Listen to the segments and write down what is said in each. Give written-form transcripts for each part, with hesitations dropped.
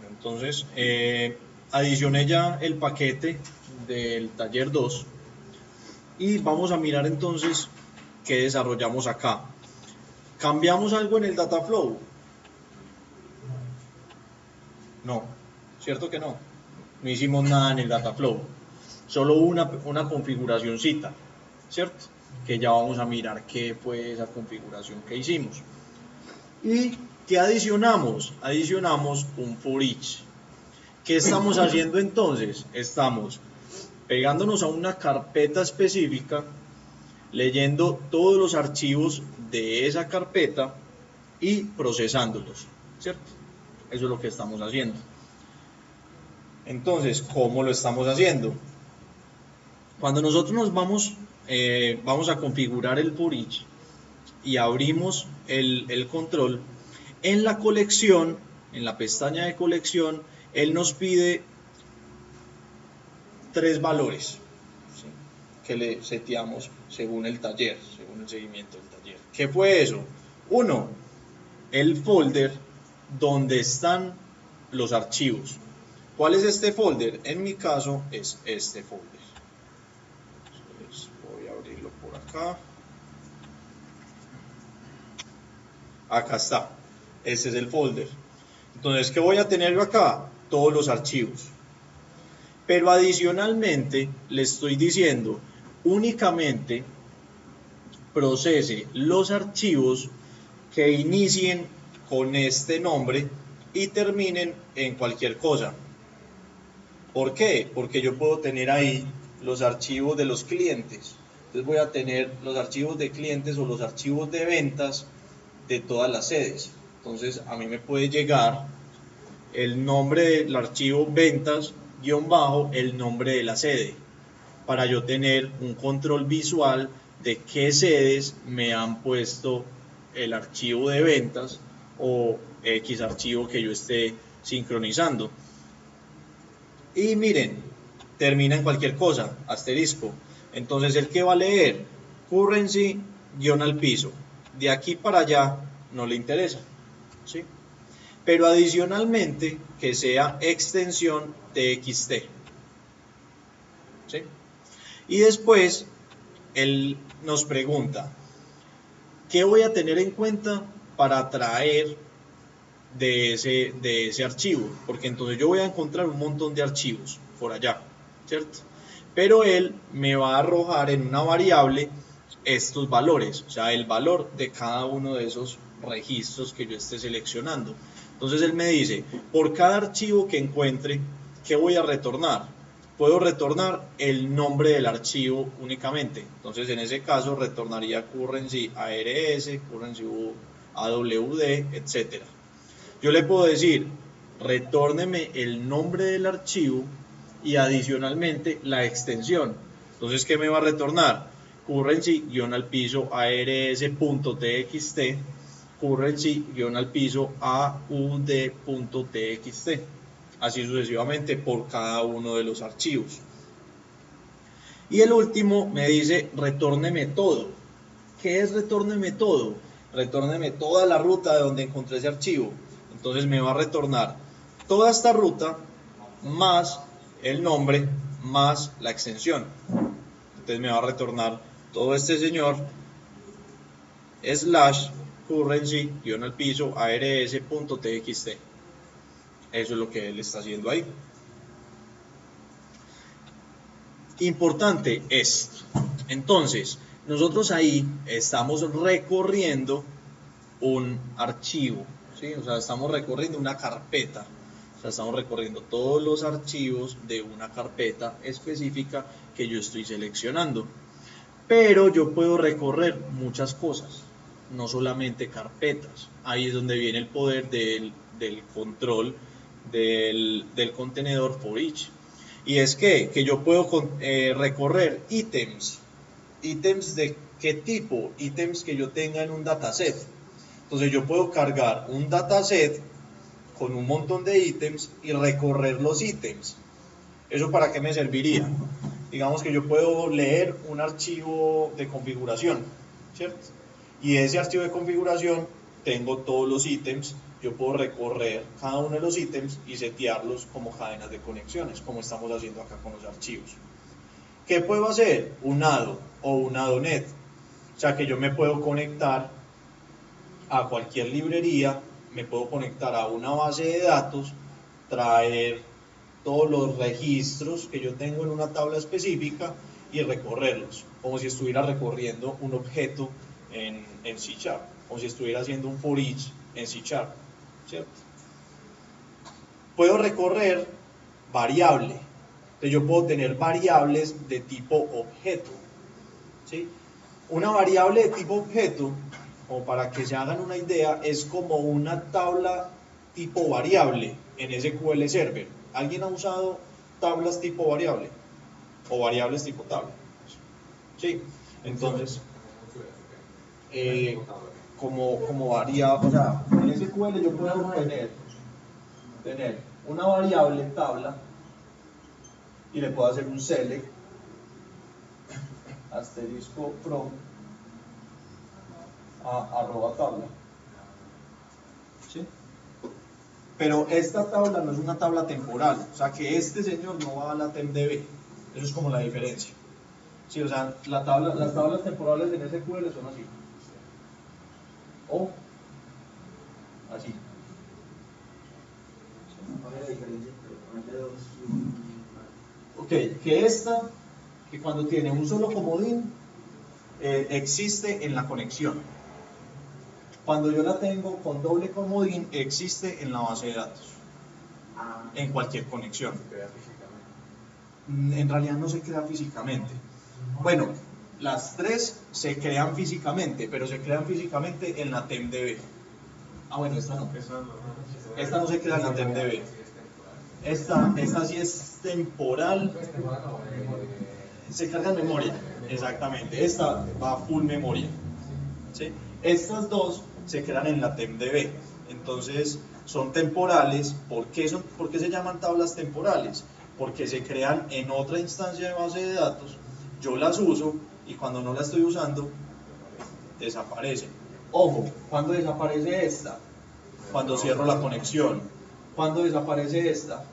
Entonces, adicioné ya el paquete del taller 2 y vamos a mirar entonces qué desarrollamos acá. ¿Cambiamos algo en el Dataflow? No, ¿cierto que no? No hicimos nada en el Dataflow, solo una configuracióncita, ¿cierto? Que ya vamos a mirar qué fue esa configuración que hicimos. ¿Y qué adicionamos? Adicionamos un for each. ¿Qué estamos haciendo entonces? Estamos pegándonos a una carpeta específica, leyendo todos los archivos de esa carpeta y procesándolos, ¿cierto? Eso es lo que estamos haciendo. Entonces, ¿cómo lo estamos haciendo? Cuando nosotros nos vamos a configurar el for each y abrimos el control, en la colección, en la pestaña de colección, él nos pide 3 valores, ¿sí?, que le seteamos según el taller, según el seguimiento del taller. ¿Qué fue eso? 1, el folder donde están los archivos. ¿Cuál es este folder? En mi caso es este folder. Entonces voy a abrirlo por acá. Acá está. Este es el folder. Entonces, ¿qué voy a tener yo acá? Todos los archivos. Pero adicionalmente le estoy diciendo únicamente procese los archivos que inicien con este nombre y terminen en cualquier cosa. ¿Por qué? Porque yo puedo tener ahí los archivos de los clientes. Entonces voy a tener los archivos de clientes o los archivos de ventas de todas las sedes. Entonces a mí me puede llegar el nombre del archivo ventas _ el nombre de la sede, para yo tener un control visual de qué sedes me han puesto el archivo de ventas o X archivo que yo esté sincronizando. Y miren, termina en cualquier cosa, asterisco. Entonces el que va a leer currency _ piso, de aquí para allá no le interesa, ¿sí? Pero adicionalmente que sea extensión txt, ¿sí? Y después él nos pregunta, ¿qué voy a tener en cuenta para traer de ese archivo? Porque entonces yo voy a encontrar un montón de archivos por allá, ¿cierto? Pero él me va a arrojar en una variable estos valores, o sea, el valor de cada uno de esos registros que yo esté seleccionando. Entonces él me dice, por cada archivo que encuentre, ¿qué voy a retornar? Puedo retornar el nombre del archivo únicamente. Entonces en ese caso retornaría currency ARS, currency AWD, etc. Yo le puedo decir, retórneme el nombre del archivo y adicionalmente la extensión. Entonces, ¿qué me va a retornar? Currency _ars.txt, currency AUD.txt, así sucesivamente por cada uno de los archivos. Y el último me dice retórneme todo. ¿Qué es retórneme todo? Retórneme toda la ruta de donde encontré ese archivo. Entonces me va a retornar toda esta ruta más el nombre más la extensión. Entonces me va a retornar todo este señor / currency _ars.txt. Eso es lo que él está haciendo ahí. Importante esto. Entonces, nosotros ahí estamos recorriendo un archivo, ¿sí? O sea, estamos recorriendo una carpeta. O sea, estamos recorriendo todos los archivos de una carpeta específica que yo estoy seleccionando. Pero yo puedo recorrer muchas cosas, no solamente carpetas. Ahí es donde viene el poder del control del contenedor for each. Y es que yo puedo recorrer ítems. ¿Ítems de qué tipo? Ítems que yo tenga en un dataset. Entonces yo puedo cargar un dataset con un montón de ítems y recorrer los ítems. ¿Eso para qué me serviría? Digamos que yo puedo leer un archivo de configuración, ¿cierto? Y ese archivo de configuración tengo todos los ítems yo puedo recorrer cada uno de los ítems y setearlos como cadenas de conexiones, como estamos haciendo acá con los archivos. ¿Qué puedo hacer? Un ADO o un ADONet. O sea que yo me puedo conectar a cualquier librería, me puedo conectar a una base de datos, traer todos los registros que yo tengo en una tabla específica y recorrerlos, como si estuviera recorriendo un objeto en C#, como si estuviera haciendo un for each en C#, ¿cierto? Puedo recorrer variable, entonces yo puedo tener variables de tipo objeto, ¿sí? Una variable de tipo objeto, como para que se hagan una idea, es como una tabla tipo variable en SQL Server. ¿Alguien ha usado tablas tipo variable? O variables tipo tabla. Sí, entonces, como variable, o sea, en SQL yo puedo tener una variable tabla y le puedo hacer un select asterisco from a @tabla. ¿Sí? Pero esta tabla no es una tabla temporal, o sea que este señor no va a la TemDB. Eso es como la diferencia. Sí, o sea, las tablas temporales en SQL son así. O así. Ok, que esta, que cuando tiene un solo comodín, existe en la conexión. Cuando yo la tengo con doble comodín, existe en la base de datos. En cualquier conexión. En realidad no se crea físicamente. Bueno, las tres se crean físicamente, pero se crean físicamente en la TemDB. Ah, bueno, esta no. Esta no se crea en la TemDB. Esta sí es temporal. Se carga en memoria. Exactamente. Esta va a full memoria. ¿Sí? Estas dos se crean en la TemDB. Entonces, son temporales. ¿Por qué se llaman tablas temporales? Porque se crean en otra instancia de base de datos, yo las uso y cuando no la estoy usando, desaparecen. Ojo, ¿cuándo desaparece esta? Cuando cierro la conexión. ¿Cuándo desaparece esta?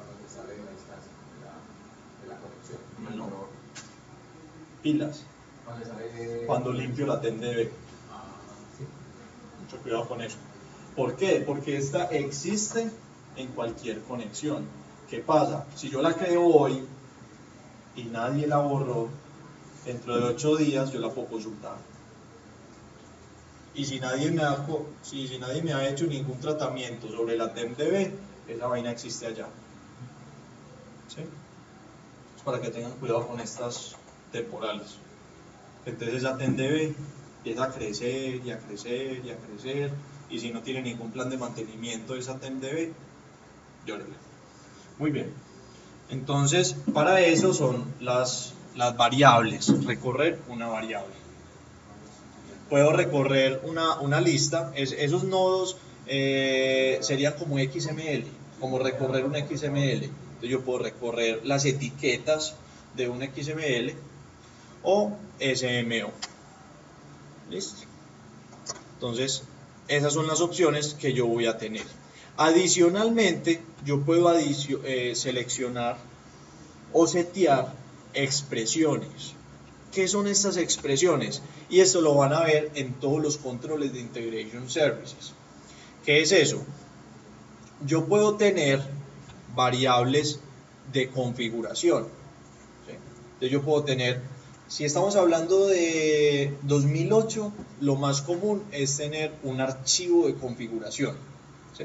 No. Pilas. Cuando limpio la TemDB. Mucho cuidado con eso. ¿Por qué? Porque esta existe en cualquier conexión. ¿Qué pasa? Si yo la creo hoy y nadie la borró, dentro de 8 días yo la puedo consultar. Y si nadie me ha hecho ningún tratamiento sobre la TemDB, esa vaina existe allá. ¿Sí? Es para que tengan cuidado con estas temporales. Entonces esa TemDB empieza a crecer y a crecer y a crecer, y si no tiene ningún plan de mantenimiento de esa TemDB, llórele. Muy bien. Entonces, para eso son las variables, recorrer una variable. Puedo recorrer una lista, esos nodos serían como XML, como recorrer un XML. Entonces yo puedo recorrer las etiquetas de un XML o SMO. ¿Listo? Entonces, esas son las opciones que yo voy a tener. Adicionalmente, yo puedo seleccionar o setear expresiones. ¿Qué son estas expresiones? Y esto lo van a ver en todos los controles de Integration Services. ¿Qué es eso? Yo puedo tener variables de configuración. ¿Sí? Entonces yo puedo tener, si estamos hablando de 2008, lo más común es tener un archivo de configuración. ¿Sí?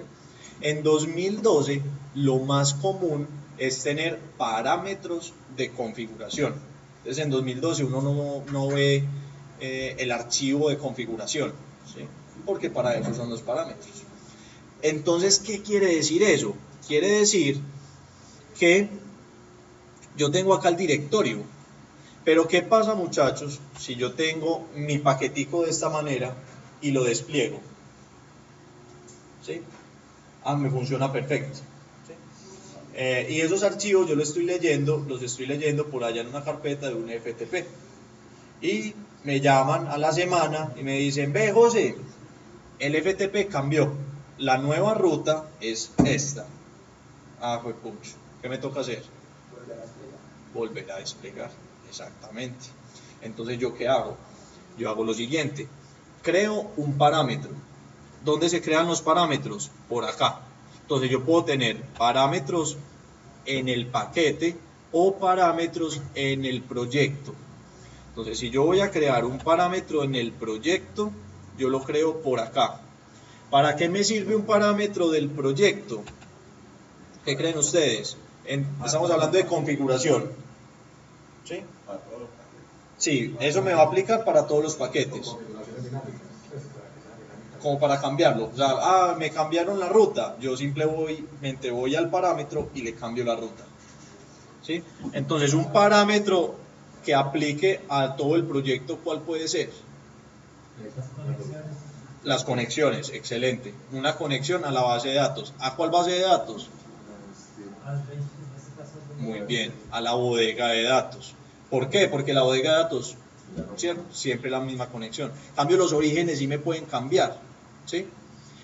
En 2012, lo más común es tener parámetros de configuración. Entonces en 2012 uno no ve el archivo de configuración, ¿sí? Porque para eso son los parámetros. Entonces, ¿qué quiere decir eso? Quiere decir que yo tengo acá el directorio, pero ¿qué pasa, muchachos, si yo tengo mi paquetico de esta manera y lo despliego? ¿Sí? Me funciona perfecto. Y esos archivos yo los estoy leyendo por allá en una carpeta de un FTP. Y me llaman a la semana y me dicen: ve, José, el FTP cambió. la nueva ruta es esta. Ah, fue pucho. ¿Qué me toca hacer? Volver a desplegar. Exactamente. Entonces, ¿yo qué hago? Yo hago lo siguiente. Creo un parámetro. ¿Dónde se crean los parámetros? Por acá. Entonces, yo puedo tener parámetros en el paquete o parámetros en el proyecto. Entonces, si yo voy a crear un parámetro en el proyecto, yo lo creo por acá. ¿Para qué me sirve un parámetro del proyecto? ¿Qué creen ustedes? Estamos hablando de configuración. ¿Sí? Sí, eso me va a aplicar para todos los paquetes. Como para cambiarlo. O sea, me cambiaron la ruta. Yo simplemente voy al parámetro y le cambio la ruta. ¿Sí? Entonces, un parámetro que aplique a todo el proyecto, ¿cuál puede ser? Las conexiones, excelente. Una conexión a la base de datos. ¿A cuál base de datos? Muy bien, a la bodega de datos. ¿Por qué? Porque la bodega de datos, ¿cierto? Siempre la misma conexión. En cambio, los orígenes sí me pueden cambiar, ¿sí?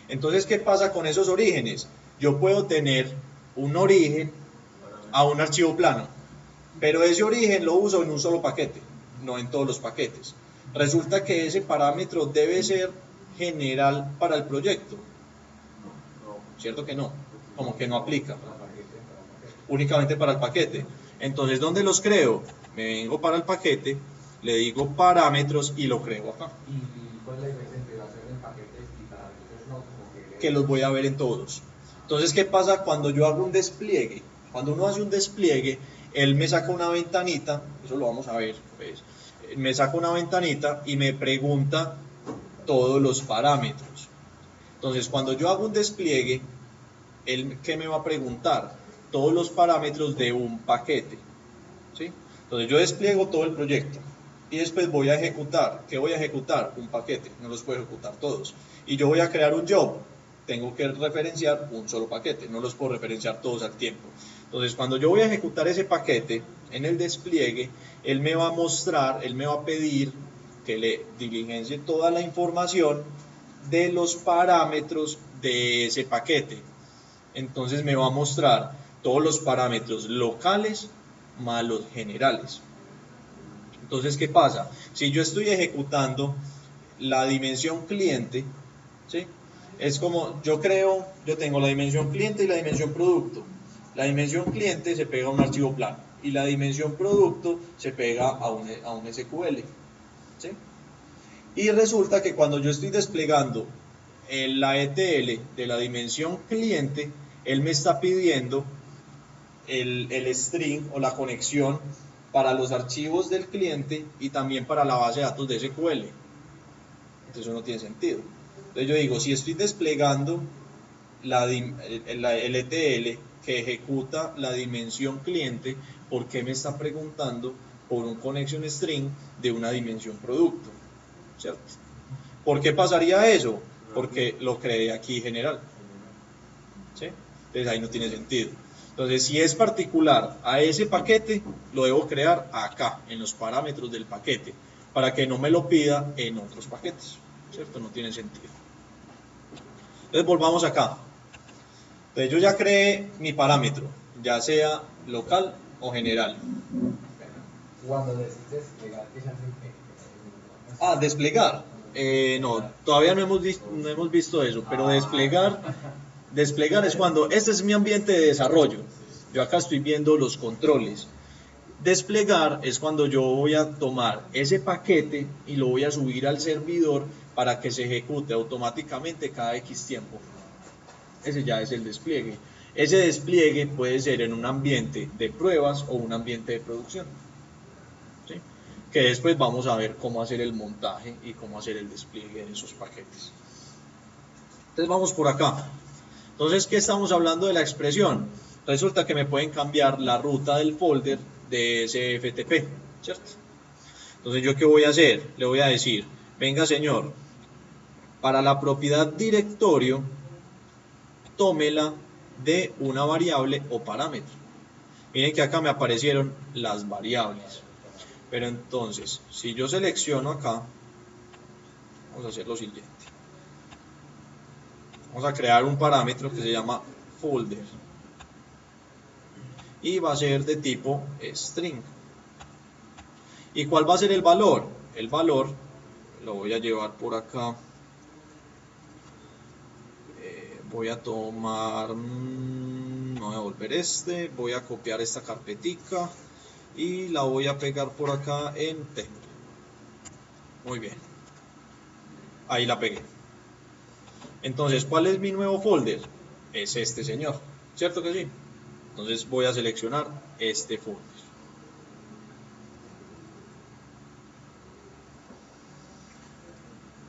Entonces, ¿qué pasa con esos orígenes? Yo puedo tener un origen a un archivo plano, pero ese origen lo uso en un solo paquete, no en todos los paquetes. Resulta que ese parámetro debe ser general para el proyecto. ¿Cierto que no? Como que no aplica. Únicamente para el paquete. Entonces, ¿dónde los creo? Me vengo para el paquete, le digo parámetros y lo creo acá. ¿Y cuál es la diferencia entre hacer en paquetes y parámetros? No, como que los voy a ver en todos. Entonces, ¿qué pasa cuando yo hago un despliegue? Cuando uno hace un despliegue, él me saca una ventanita, eso lo vamos a ver, pues, me saca una ventanita y me pregunta todos los parámetros. Entonces, cuando yo hago un despliegue, él, ¿qué me va a preguntar? Todos los parámetros de un paquete, ¿sí? Entonces, yo despliego todo el proyecto y después voy a ejecutar. ¿Qué voy a ejecutar? Un paquete, no los puedo ejecutar todos. Y yo voy a crear un job, tengo que referenciar un solo paquete, no los puedo referenciar todos al tiempo. Entonces, cuando yo voy a ejecutar ese paquete, en el despliegue, él me va a mostrar, él me va a pedir que le diligencie toda la información de los parámetros de ese paquete. Entonces me va a mostrar todos los parámetros locales más los generales. Entonces, ¿qué pasa? Si yo estoy ejecutando la dimensión cliente, ¿sí? Es como yo tengo la dimensión cliente y la dimensión producto. La dimensión cliente se pega a un archivo plano y la dimensión producto se pega a un SQL, ¿sí? Y resulta que cuando yo estoy desplegando la ETL de la dimensión cliente, él me está pidiendo el string o la conexión para los archivos del cliente y también para la base de datos de SQL. Entonces eso no tiene sentido. Entonces yo digo, si estoy desplegando el ETL que ejecuta la dimensión cliente, ¿por qué me está preguntando por un connection string de una dimensión producto? ¿Cierto? ¿Por qué pasaría eso? Porque lo creé aquí general, ¿sí? Entonces ahí no tiene sentido. Entonces, si es particular a ese paquete, lo debo crear acá, en los parámetros del paquete, para que no me lo pida en otros paquetes, ¿cierto? No tiene sentido. Entonces, volvamos acá. Entonces, yo ya creé mi parámetro, ya sea local o general. cuando decides desplegar, ¿qué se hace? Ah, desplegar. No, todavía no hemos visto eso, pero desplegar es cuando, este es mi ambiente de desarrollo, yo acá estoy viendo los controles. Desplegar es cuando yo voy a tomar ese paquete y lo voy a subir al servidor para que se ejecute automáticamente cada X tiempo. Ese ya es el despliegue. Ese despliegue puede ser en un ambiente de pruebas o un ambiente de producción, ¿sí? Que después vamos a ver cómo hacer el montaje y cómo hacer el despliegue de esos paquetes. Entonces vamos por acá. Entonces, ¿qué estamos hablando de la expresión? Resulta que me pueden cambiar la ruta del folder de ese FTP, ¿cierto? Entonces, ¿yo qué voy a hacer? Le voy a decir, venga señor, para la propiedad directorio, tómela de una variable o parámetro. Miren que acá me aparecieron las variables. Pero entonces, si yo selecciono acá, vamos a hacer lo siguiente. Vamos a crear un parámetro que se llama folder y va a ser de tipo string. ¿Y cuál va a ser el valor? El valor lo voy a llevar por acá. Voy a tomar, no voy a volver voy a copiar esta carpetica y la voy a pegar por acá en temp. Muy bien, ahí la pegué. Entonces, ¿cuál es mi nuevo folder? Es este señor, ¿cierto que sí? Entonces voy a seleccionar este folder.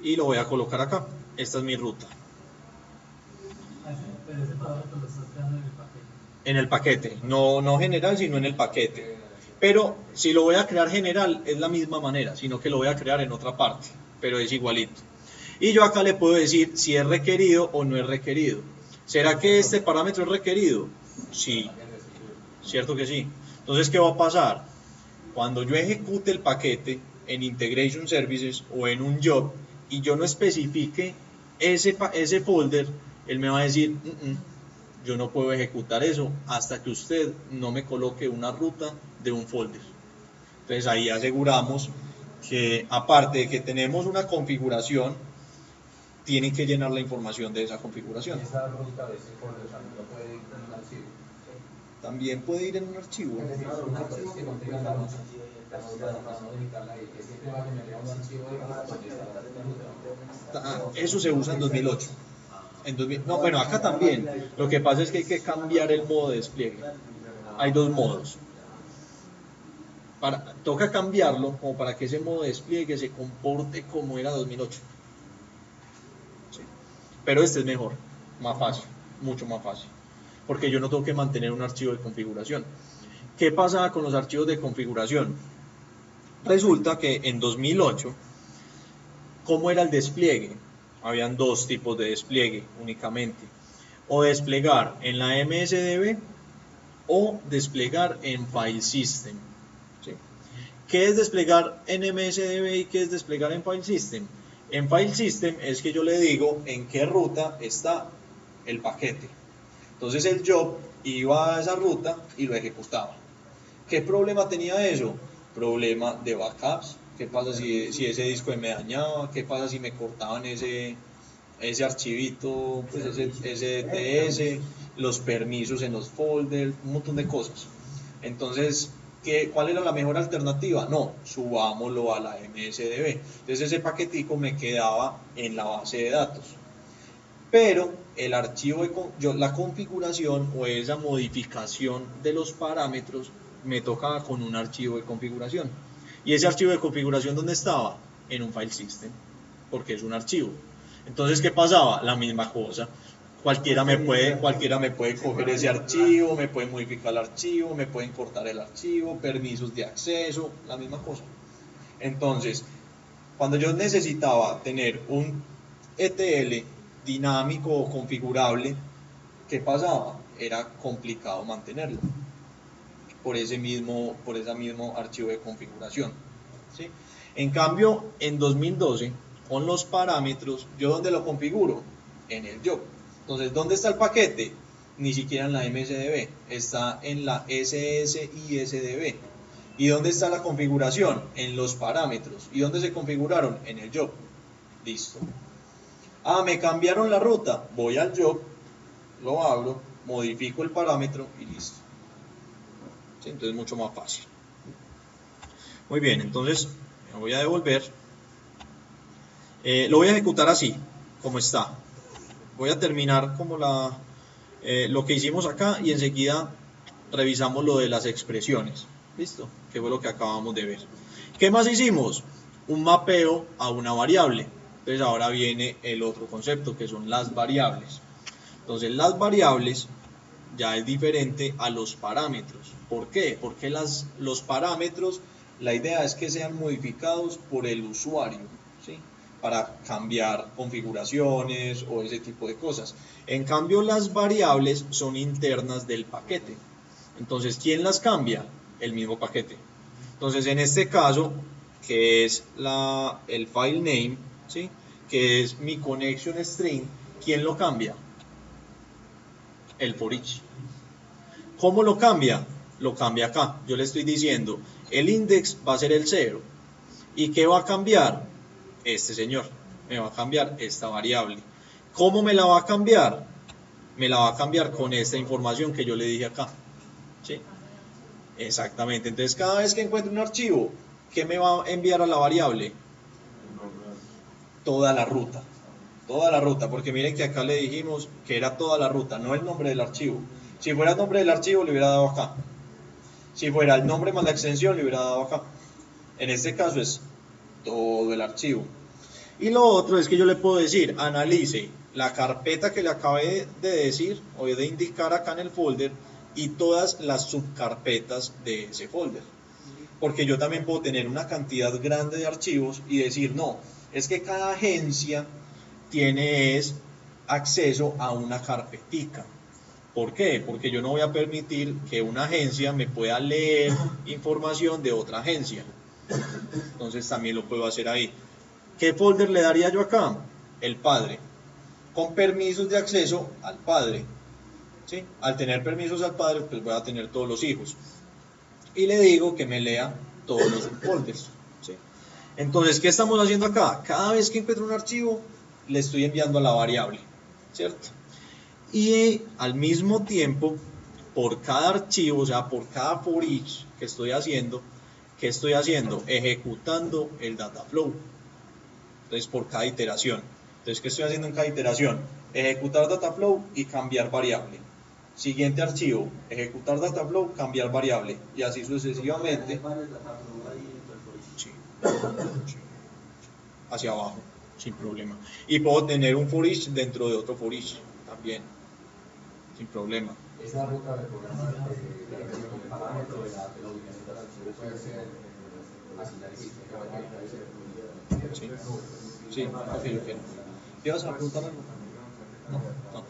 Y lo voy a colocar acá. Esta es mi ruta. Pero ese parámetro lo estás creando en el paquete. En el paquete, no general, sino en el paquete. Pero si lo voy a crear general, es la misma manera, sino que lo voy a crear en otra parte, pero es igualito. Y yo acá le puedo decir si es requerido o no es requerido. ¿Será que este parámetro es requerido? Sí, cierto que sí. Entonces, ¿qué va a pasar? Cuando yo ejecute el paquete en Integration Services o en un job y yo no especifique ese folder, él me va a decir, yo no puedo ejecutar eso hasta que usted no me coloque una ruta de un folder. Entonces ahí aseguramos que aparte de que tenemos una configuración, tienen que llenar la información de esa configuración. Y esa ruta de ese folder también lo puede ir en un archivo. También puede ir en un archivo. Es decir, un archivo que contenga la ruta. Para modificarla y que siempre va a generar un archivo de ruta donde está la ruta. Eso se usa en 2008. No, bueno, acá también. Lo que pasa es que hay que cambiar el modo de despliegue. Hay dos modos. Toca cambiarlo como para que ese modo de despliegue se comporte como era 2008. ¿Sí? Pero este es mejor, más fácil, mucho más fácil. Porque yo no tengo que mantener un archivo de configuración. ¿Qué pasaba con los archivos de configuración? Resulta que en 2008, ¿cómo era el despliegue? Habían dos tipos de despliegue únicamente. O desplegar en la MSDB o desplegar en File System. ¿Sí? ¿Qué es desplegar en MSDB y qué es desplegar en File System? En File System es que yo le digo en qué ruta está el paquete. Entonces el job iba a esa ruta y lo ejecutaba. ¿Qué problema tenía eso? Problema de backups. ¿Qué pasa si ese disco me dañaba? ¿Qué pasa si me cortaban ese archivito, pues ese DTS, los permisos en los folders, un montón de cosas? Entonces, ¿cuál era la mejor alternativa? No, subámoslo a la MSDB. Entonces ese paquetico me quedaba en la base de datos. Pero el archivo, la configuración o esa modificación de los parámetros me tocaba con un archivo de configuración. ¿Y ese archivo de configuración dónde estaba? En un file system, porque es un archivo. Entonces, ¿qué pasaba? La misma cosa. Cualquiera me puede coger ese archivo, me puede modificar el archivo, me pueden cortar el archivo, permisos de acceso, la misma cosa. Entonces, cuando yo necesitaba tener un ETL dinámico o configurable, ¿qué pasaba? Era complicado mantenerlo por ese mismo archivo de configuración. ¿Sí? En cambio, en 2012, con los parámetros, ¿yo dónde lo configuro? En el job. Entonces, ¿dónde está el paquete? Ni siquiera en la MSDB, está en la SSISDB. ¿Y dónde está la configuración? En los parámetros. ¿Y dónde se configuraron? En el job. Listo. Ah, me cambiaron la ruta. Voy al job, lo abro, modifico el parámetro y listo. ¿Sí? Entonces, mucho más fácil. Muy bien, entonces me voy a devolver. Lo voy a ejecutar así, como está. Voy a terminar como lo que hicimos acá y enseguida revisamos lo de las expresiones. ¿Listo? Que fue lo que acabamos de ver. ¿Qué más hicimos? Un mapeo a una variable. Entonces ahora viene el otro concepto que son las variables. Entonces las variables ya es diferente a los parámetros. ¿Por qué? Porque los parámetros, la idea es que sean modificados por el usuario, ¿sí? Para cambiar configuraciones o ese tipo de cosas. En cambio, las variables son internas del paquete. Entonces, ¿quién las cambia? El mismo paquete. Entonces, en este caso, que es el file name, ¿sí? Que es mi connection string, ¿Quién lo cambia? El for each. ¿Cómo lo cambia? Lo cambia acá. Yo le estoy diciendo, el index va a ser el 0. ¿Y qué va a cambiar? Este señor. Me va a cambiar esta variable. ¿Cómo me la va a cambiar? Me la va a cambiar con esta información que yo le dije acá. ¿Sí? Exactamente. Entonces, cada vez que encuentre un archivo, ¿qué me va a enviar a la variable? Toda la ruta. Toda la ruta, porque miren que acá le dijimos que era toda la ruta, no el nombre del archivo. Si fuera el nombre del archivo, le hubiera dado acá. Si fuera el nombre más la extensión, le hubiera dado acá. En este caso es todo el archivo. Y lo otro es que yo le puedo decir, analice la carpeta que le acabé de decir o de indicar acá en el folder y todas las subcarpetas de ese folder. Porque yo también puedo tener una cantidad grande de archivos y decir, no, es que cada agencia tiene acceso a una carpetica. ¿Por qué? Porque yo no voy a permitir que una agencia me pueda leer información de otra agencia. Entonces también lo puedo hacer ahí. ¿Qué folder le daría yo acá? El padre. Con permisos de acceso al padre. ¿Sí? Al tener permisos al padre, pues voy a tener todos los hijos. Y le digo que me lea todos los folders. ¿Sí? Entonces, ¿qué estamos haciendo acá? Cada vez que encuentro un archivo, le estoy enviando a la variable. ¿Cierto? Y al mismo tiempo, por cada archivo, o sea, por cada for each que estoy haciendo, ¿qué estoy haciendo? Ejecutando el data flow. Entonces, por cada iteración. Entonces, ¿qué estoy haciendo en cada iteración? Ejecutar data flow y cambiar variable. Siguiente archivo, ejecutar data flow, cambiar variable. Y así sucesivamente. Sí. Hacia abajo, sin problema. Y puedo tener un for each dentro de otro for each también, sin problema. Esa ruta del programa el parámetro de la ubicación del archivo puede ser así la dijiste, Sí, ok. ¿Qué vas a preguntar algo? No.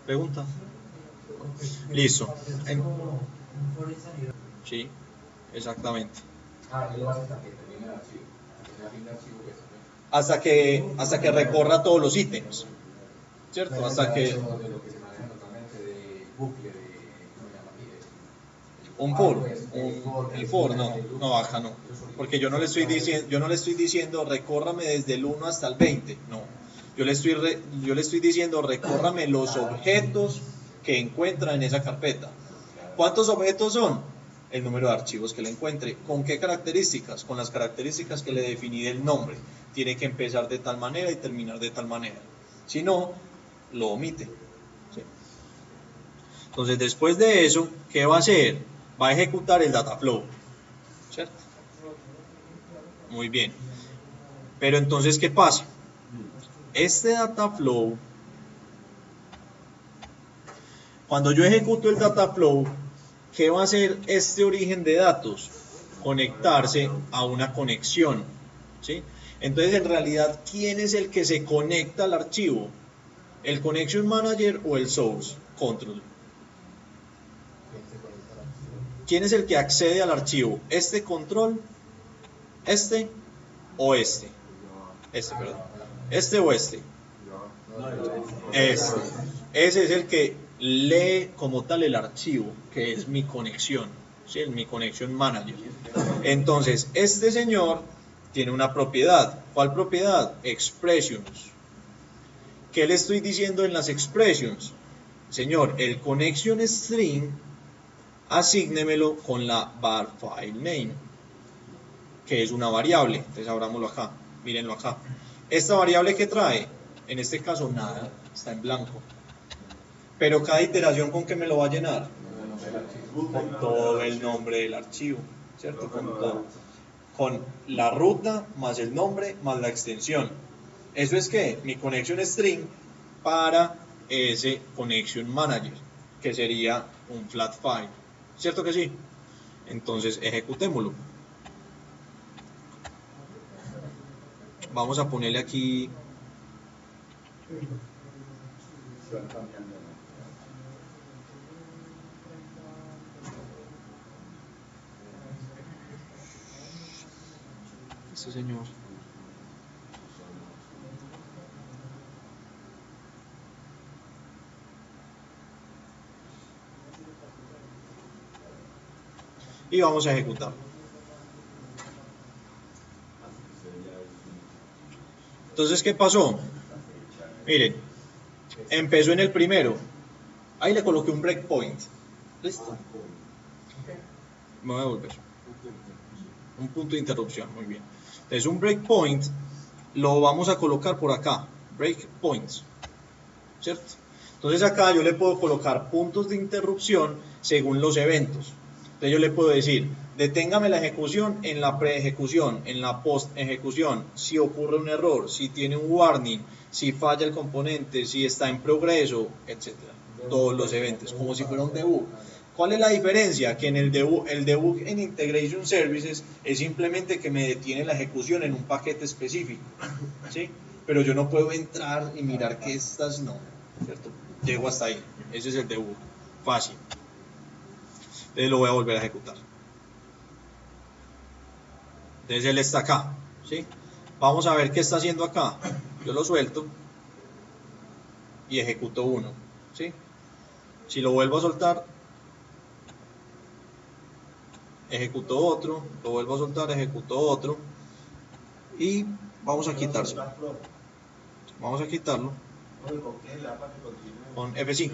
Pregunta. Listo. Sí, exactamente. Y lo haces hasta que termine el archivo. Fin de archivo Hasta que recorra todos los ítems. ¿Cierto? Hasta que... de lo que se maneja normalmente de bucle, de ¿cómo se llama aquí? Un for, el for, no, acá no, porque yo no le estoy diciendo recórrame desde el 1 hasta el 20, no, yo le estoy diciendo recórrame los objetos que encuentra en esa carpeta. ¿Cuántos objetos son? El número de archivos que le encuentre. ¿Con qué características? Con las características que le definí del nombre. Tiene que empezar de tal manera y terminar de tal manera. Si no, lo omite. ¿Sí? Entonces, después de eso, ¿qué va a hacer? Va a ejecutar el data flow. ¿Cierto? Muy bien. Pero entonces, ¿qué pasa? Este data flow, cuando yo ejecuto el data flow, ¿qué va a hacer este origen de datos? Conectarse a una conexión. ¿Sí? Entonces, en realidad, ¿quién es el que se conecta al archivo? ¿El Connection Manager o el Source Control? ¿Quién es el que accede al archivo? ¿Este control? ¿Este o este? Perdón. ¿Este o este? Este. Ese es el que lee como tal el archivo, que es mi conexión, ¿sí? Mi Connection Manager. Entonces, este señor tiene una propiedad. ¿Cuál propiedad? Expressions. ¿Qué le estoy diciendo en las expressions? Señor, el connection string, asígnemelo con la var file name, que es una variable. Entonces abrámoslo acá, mírenlo acá. Esta variable que trae, en este caso nada, está en blanco. Pero cada iteración, ¿con qué me lo va a llenar? Con todo el nombre del archivo, ¿cierto? Con todo. Con la ruta, más el nombre, más la extensión. Eso es que mi connection string para ese connection manager, que sería un flat file. ¿Cierto que sí? Entonces ejecutémoslo. Vamos a ponerle aquí. Este señor. y vamos a ejecutar. Entonces, ¿qué pasó? Miren, empezó en el primero, ahí le coloqué un breakpoint. ¿Listo? Me voy a volver. Un punto de interrupción, muy bien. Entonces, un breakpoint lo vamos a colocar por acá, breakpoints, ¿cierto? Entonces acá yo le puedo colocar puntos de interrupción según los eventos. Entonces yo le puedo decir, deténgame la ejecución en la pre-ejecución, en la post-ejecución, si ocurre un error, si tiene un warning, si falla el componente, si está en progreso, etc. Todos los eventos, como si fuera un debug. ¿Cuál es la diferencia? Que en el debug en Integration Services es simplemente que me detiene la ejecución en un paquete específico, ¿sí? Pero yo no puedo entrar y mirar que estas no, ¿cierto? Llego hasta ahí. Ese es el debug. Fácil. Entonces lo voy a volver a ejecutar. Entonces él está acá, ¿sí? Vamos a ver qué está haciendo acá. Yo lo suelto y ejecuto uno, ¿sí? Si lo vuelvo a soltar, ejecuto otro, lo vuelvo a soltar, ejecuto otro y vamos a quitárselo. Vamos a quitarlo con F5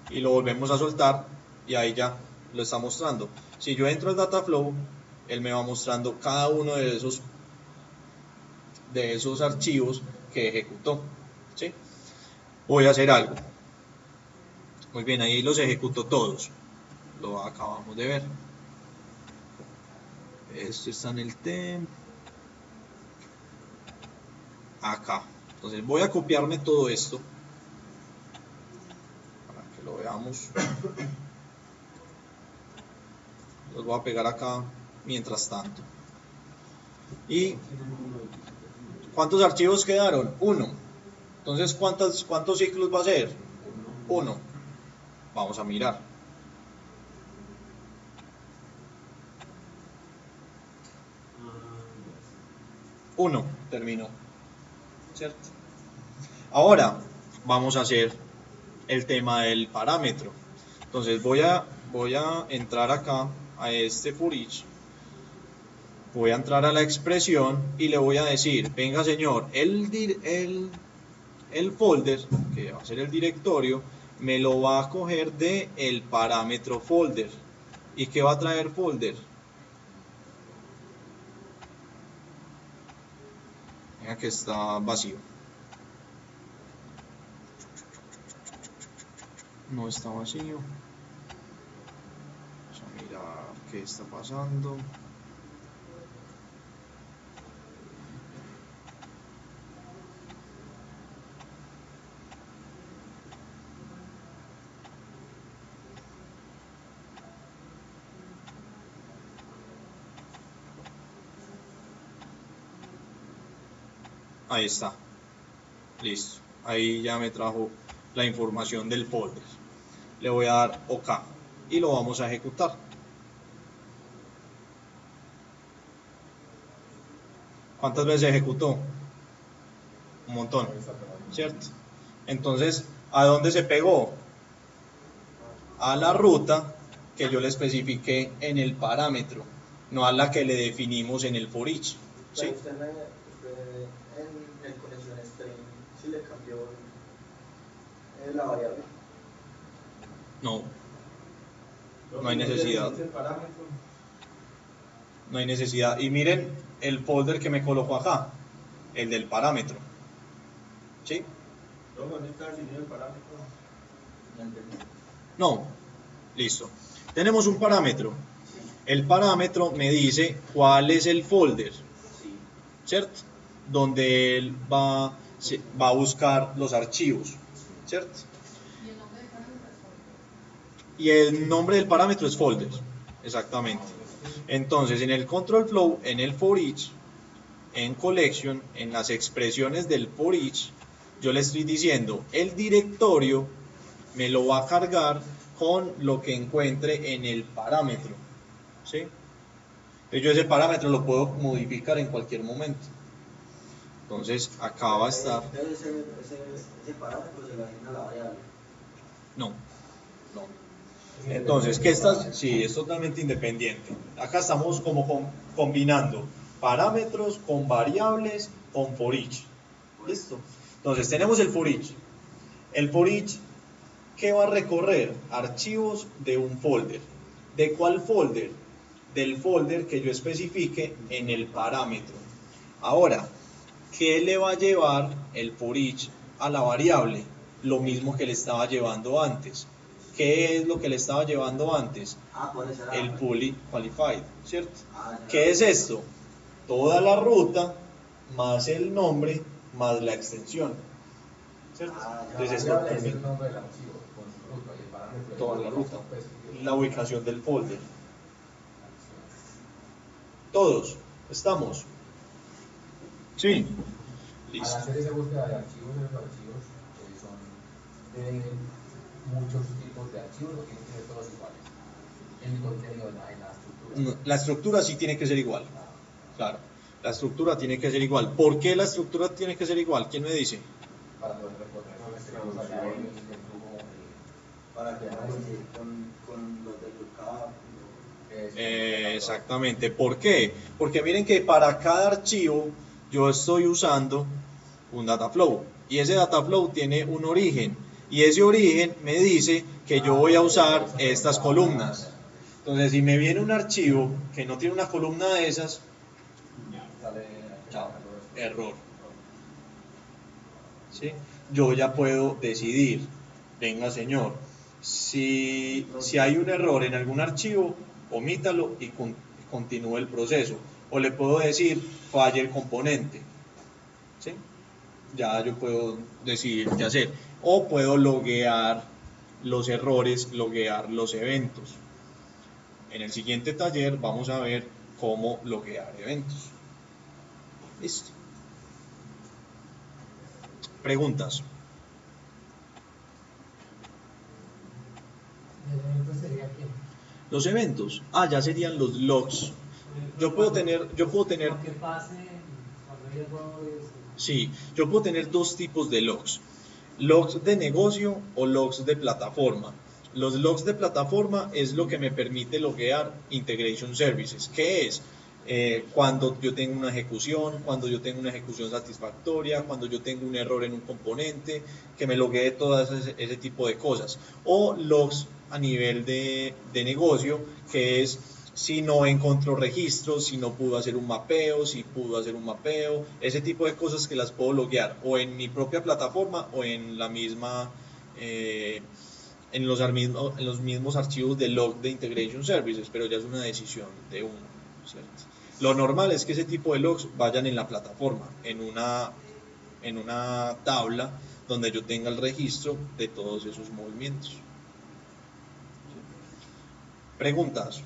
y lo volvemos a soltar y ahí ya lo está mostrando. Si yo entro al Dataflow, él me va mostrando cada uno de esos archivos que ejecutó, ¿sí? Voy a hacer algo. Muy bien, ahí los ejecutó todos. Lo acabamos de ver. Esto está en el temp. Acá. Entonces voy a copiarme todo esto para que lo veamos. Los voy a pegar acá mientras tanto. ¿Y cuántos archivos quedaron? 1. Entonces, ¿cuántos ciclos va a ser? 1. Vamos a mirar. Uno terminó, ¿cierto? Ahora vamos a hacer el tema del parámetro. Entonces voy a entrar acá a este for each, voy a entrar a la expresión y le voy a decir, venga señor, el folder, que va a ser el directorio, me lo va a coger de el parámetro folder. ¿Y qué va a traer folder? Venga que está vacío. No está vacío. Vamos a mirar qué está pasando. Ahí está. Listo. Ahí ya me trajo la información del folder. Le voy a dar OK y lo vamos a ejecutar. ¿Cuántas veces ejecutó? Un montón, ¿cierto? Entonces, ¿a dónde se pegó? A la ruta que yo le especifiqué en el parámetro, no a la que le definimos en el for each, ¿sí? Usted en el conexión string, si le cambió la variable. No hay necesidad. No hay necesidad. Y miren el folder que me colocó acá, el del parámetro, ¿sí? ¿Dónde está definido el parámetro? No, listo. Tenemos un parámetro. El parámetro me dice cuál es el folder, ¿cierto? Donde él va a buscar los archivos, ¿cierto? Y el nombre del parámetro es folder, exactamente. Entonces, en el control flow, en el for each, en collection, en las expresiones del for each, yo le estoy diciendo, el directorio me lo va a cargar con lo que encuentre en el parámetro, ¿sí? Entonces yo ese parámetro lo puedo modificar en cualquier momento. Entonces acá va a estar. Ese parámetro se lo asigna a la variable. No. Entonces, ¿qué estás? Sí, es totalmente independiente. Acá estamos como combinando parámetros con variables con for each. ¿Listo? Entonces, tenemos el for each. El for each, ¿qué va a recorrer? Archivos de un folder. ¿De cuál folder? Del folder que yo especifique en el parámetro. Ahora, ¿qué le va a llevar el for each a la variable? Lo mismo que le estaba llevando antes. ¿Qué es lo que le estaba llevando antes? El fully qualified, ¿cierto? ¿Qué es esto? Toda la ruta más el nombre más la extensión, ¿cierto? Entonces esto permite el nombre del archivo con su ruta y el parámetro. toda la ruta, la ubicación del folder. Todos estamos. Sí. Al Listo. hacer esa búsqueda de archivos, esos archivos son de muchos tipos de archivos o tienen que ser todos iguales. En el contenido, en la estructura. La estructura sí tiene que ser igual. Claro. La estructura tiene que ser igual. ¿Por qué la estructura tiene que ser igual? ¿Quién me dice? Para poder recorrer los variables del flujo. Para que con los del lookup. Exactamente. ¿Por qué? Porque miren que para cada archivo yo estoy usando un dataflow. Y ese dataflow tiene un origen. Y ese origen me dice que yo voy a usar estas columnas. Entonces, si me viene un archivo que no tiene una columna de esas, chao, error. ¿Sí? Yo ya puedo decidir, venga señor, si hay un error en algún archivo, omítalo y continúe el proceso. O le puedo decir, falle el componente. ¿Sí? Ya yo puedo decidir qué hacer. O puedo loguear los errores, loguear los eventos. En el siguiente taller vamos a ver cómo loguear eventos. Listo. Preguntas. ¿El evento sería quién? Los eventos. Ya serían los logs. Yo puedo tener. Lo que pase cuando haya errores. Sí, yo puedo tener dos tipos de logs. Logs de negocio o logs de plataforma. Los logs de plataforma es lo que me permite loguear Integration Services. ¿Qué es? Cuando yo tengo una ejecución, cuando yo tengo una ejecución satisfactoria, cuando yo tengo un error en un componente, que me loguee todo ese tipo de cosas. O logs a nivel de negocio, que es si no encontró registros, si no pudo hacer un mapeo, si pudo hacer un mapeo, ese tipo de cosas que las puedo loguear o en mi propia plataforma o en la misma... en los mismos archivos de log de Integration Services, pero ya es una decisión de uno, ¿cierto? Lo normal es que ese tipo de logs vayan en la plataforma, en una tabla donde yo tenga el registro de todos esos movimientos. ¿Sí? Preguntas.